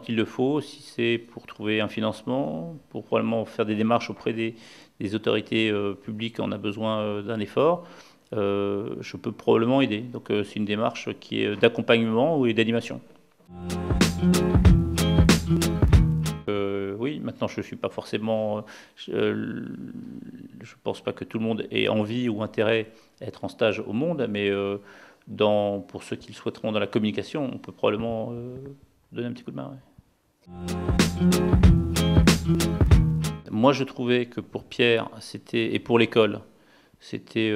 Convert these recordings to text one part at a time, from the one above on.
quand il le faut, si c'est pour trouver un financement, pour probablement faire des démarches auprès des autorités publiques, on a besoin d'un effort, je peux probablement aider. Donc c'est une démarche qui est d'accompagnement et d'animation. Oui, maintenant je ne suis pas forcément... Je ne pense pas que tout le monde ait envie ou intérêt à être en stage au Monde, mais pour ceux qui le souhaiteront dans la communication, on peut probablement donner un petit coup de main. Ouais. Moi je trouvais que pour Pierre et pour l'école, c'était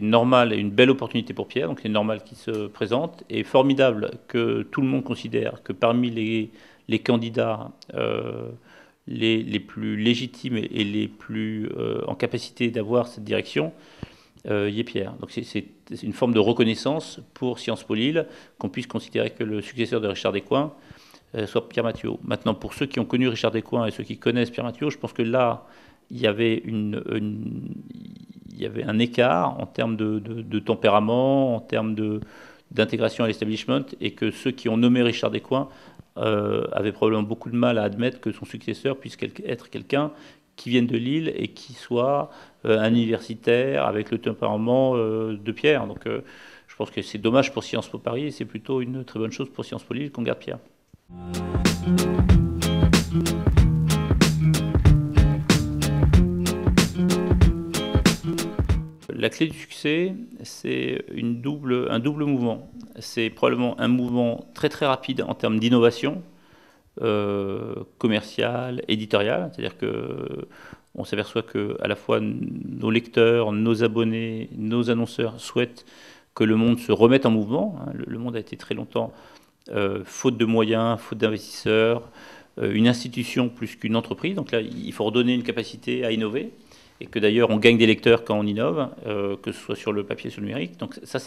normal et une belle opportunité pour Pierre, donc c'est normal qu'il se présente, et formidable que tout le monde considère que parmi les candidats les plus légitimes et les plus en capacité d'avoir cette direction, y ait Pierre. Donc c'est une forme de reconnaissance pour Sciences Po Lille qu'on puisse considérer que le successeur de Richard Descoings soit Pierre Mathiot. Maintenant, pour ceux qui ont connu Richard Descoings et ceux qui connaissent Pierre Mathiot, je pense que là, il y avait un écart en termes de tempérament, en termes d'intégration à l'establishment, et que ceux qui ont nommé Richard Descoings avaient probablement beaucoup de mal à admettre que son successeur puisse être quelqu'un qui vienne de Lille et qui soit un universitaire avec le tempérament de Pierre. Donc je pense que c'est dommage pour Sciences Po Paris et c'est plutôt une très bonne chose pour Sciences Po Lille qu'on garde Pierre. La clé du succès, c'est un double mouvement. C'est probablement un mouvement très très rapide en termes d'innovation commerciale, éditoriale. C'est-à-dire qu'on s'aperçoit que à la fois nos lecteurs, nos abonnés, nos annonceurs souhaitent que le monde se remette en mouvement. Le monde a été très longtemps faute de moyens, faute d'investisseurs, une institution plus qu'une entreprise. Donc là, il faut redonner une capacité à innover. Et que d'ailleurs on gagne des lecteurs quand on innove, que ce soit sur le papier ou sur le numérique. Donc ça,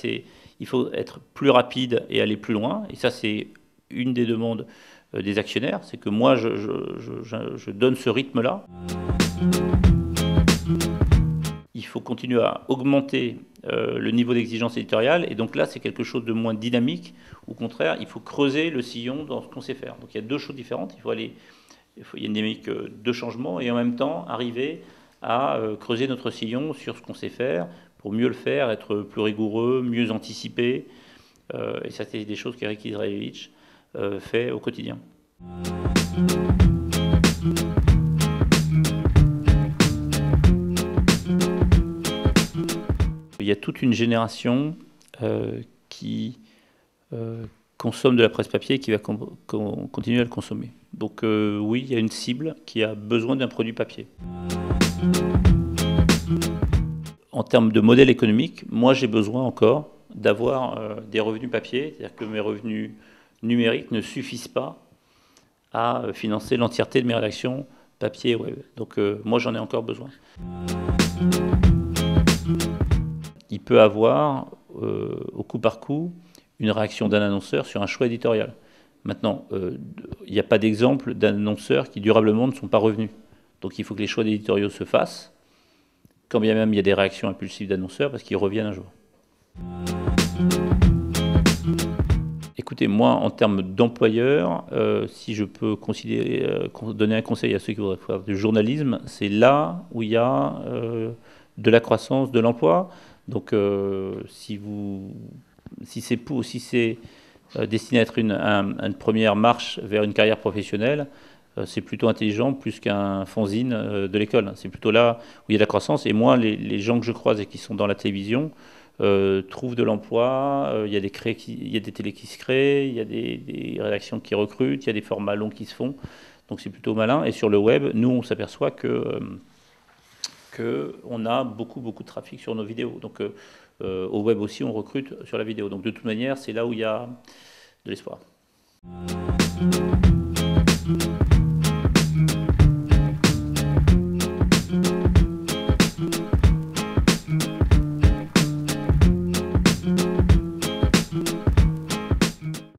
il faut être plus rapide et aller plus loin. Et ça, c'est une des demandes des actionnaires, c'est que moi, je donne ce rythme-là. Il faut continuer à augmenter le niveau d'exigence éditoriale. Et donc là, c'est quelque chose de moins dynamique. Au contraire, il faut creuser le sillon dans ce qu'on sait faire. Donc il y a deux choses différentes. Il y a une dynamique de changement et en même temps arriver à creuser notre sillon sur ce qu'on sait faire pour mieux le faire, être plus rigoureux, mieux anticiper. Et ça, c'est des choses qu'Eric Israelevich fait au quotidien. Il y a toute une génération qui consomme de la presse papier et qui va continuer à le consommer. Donc oui, il y a une cible qui a besoin d'un produit papier. En termes de modèle économique, moi j'ai besoin encore d'avoir des revenus papier, c'est-à-dire que mes revenus numériques ne suffisent pas à financer l'entièreté de mes rédactions papier et web. Donc moi j'en ai encore besoin. Il peut avoir, au coup par coup, une réaction d'un annonceur sur un choix éditorial. Maintenant, il n'y a pas d'exemple d'annonceurs qui durablement ne sont pas revenus. Donc il faut que les choix d'éditoriaux se fassent, quand bien même il y a des réactions impulsives d'annonceurs, parce qu'ils reviennent un jour. Écoutez, moi, en termes d'employeur, si je peux donner un conseil à ceux qui voudraient faire du journalisme, c'est là où il y a de la croissance de l'emploi. Donc si c'est destiné à être une première marche vers une carrière professionnelle, c'est plutôt intelligent plus qu'un fanzine de l'école. C'est plutôt là où il y a de la croissance. Et moi, les gens que je croise et qui sont dans la télévision trouvent de l'emploi. Il y a des télés qui se créent, il y a des rédactions qui recrutent, il y a des formats longs qui se font. Donc c'est plutôt malin. Et sur le web, nous, on s'aperçoit qu'on a beaucoup de trafic sur nos vidéos. Donc au web aussi, on recrute sur la vidéo. Donc de toute manière, c'est là où il y a de l'espoir.